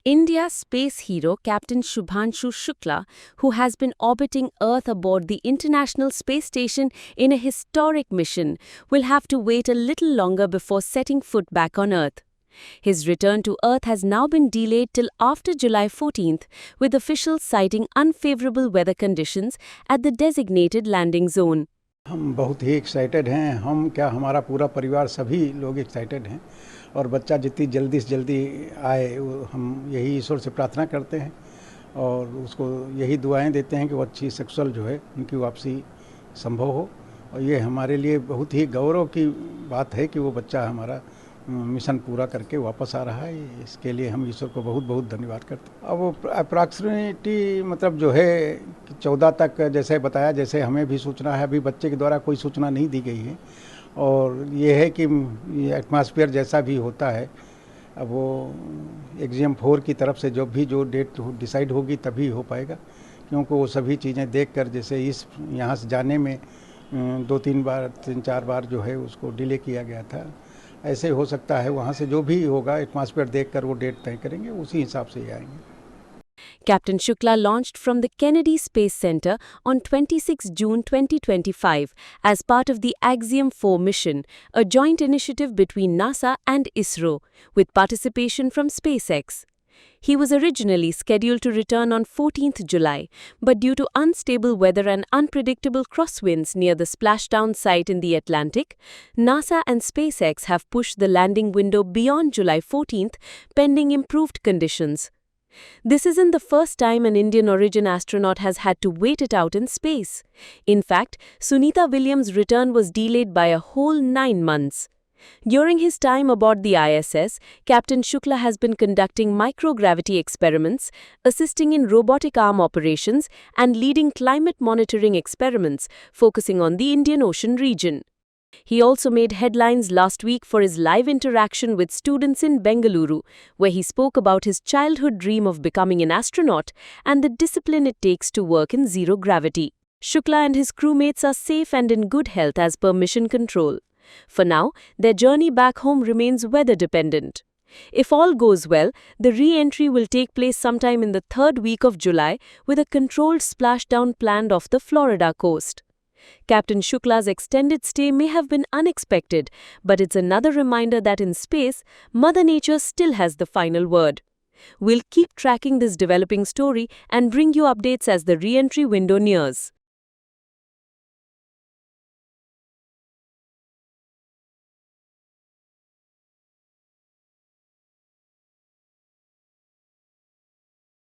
India's space hero Captain Shubhanshu Shukla, who has been orbiting Earth aboard the International Space Station in a historic mission, will have to wait a little longer before setting foot back on Earth. His return to Earth has now been delayed till after July 14th, with officials citing unfavorable weather conditions at the designated landing zone. हम बहुत ही excited हैं। हम क्या, हमारा पूरा परिवार सभी लोग एक्साइटेड हैं और बच्चा जितनी जल्दी से जल्दी आए हम यही ईश्वर से प्रार्थना करते हैं और उसको यही दुआएं देते हैं कि वो अच्छी सक्सेसफुल जो है उनकी वापसी संभव हो। और ये हमारे लिए बहुत ही गौरव की बात है कि वो बच्चा हमारा मिशन पूरा करके वापस आ रहा है। इसके लिए हम ईश्वर को बहुत बहुत धन्यवाद करते हैं। अब वो अप्रॉक्सीमेटली मतलब जो है कि 14 तक जैसे बताया, जैसे हमें भी सूचना है, अभी बच्चे के द्वारा कोई सूचना नहीं दी गई है। और ये है कि एटमॉस्फेयर जैसा भी होता है, अब वो एग्जाम 4 की तरफ से जो डेट डिसाइड होगी तभी हो पाएगा, क्योंकि वो सभी चीज़ें देखकर जैसे इस यहाँ से जाने में 3-4 बार जो है उसको डिले किया गया था, ऐसे हो सकता है वहाँ से जो भी होगा एटमॉस्फेयर देखकर वो डेट तय करेंगे, उसी हिसाब से ही आएंगे। Captain Shukla launched from the Kennedy Space Center on 26 June 2025 as part of the Axiom 4 mission, a joint initiative between NASA and ISRO, with participation from SpaceX. He was originally scheduled to return on 14th July, but due to unstable weather and unpredictable crosswinds near the splashdown site in the Atlantic, NASA and SpaceX have pushed the landing window beyond July 14th, pending improved conditions. This isn't the first time an Indian origin astronaut has had to wait it out in space. In fact, Sunita Williams' return was delayed by a whole 9 months. During his time aboard the ISS, Captain Shukla has been conducting microgravity experiments, assisting in robotic arm operations, and leading climate monitoring experiments focusing on the Indian Ocean region. He also made headlines last week for his live interaction with students in Bengaluru, where he spoke about his childhood dream of becoming an astronaut and the discipline it takes to work in zero gravity. Shukla and his crewmates are safe and in good health as per mission control. For now, their journey back home remains weather-dependent. If all goes well, the re-entry will take place sometime in the 3rd week of July with a controlled splashdown planned off the Florida coast. Captain Shukla's extended stay may have been unexpected, but it's another reminder that in space, Mother Nature still has the final word. We'll keep tracking this developing story and bring you updates as the re-entry window nears.